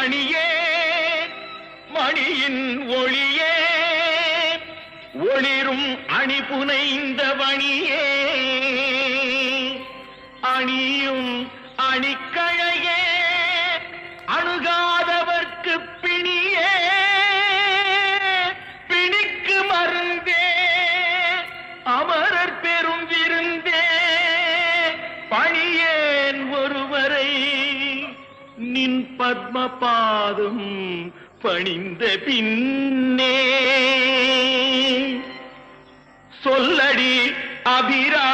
மணியே மணியின் ஒளியே ஒளிரும் அணி புனைந்த வணியே அணியும் அணிக்கழையே அணுகாதவர்க்கு பிணியே பிணிக்கு மருந்தே அமரர் பெரும் விருந்தே பணியேன் ஒருவரை நின் பத்ம பாதம் பணிந்த பின்னே சொல்லடி அபிரா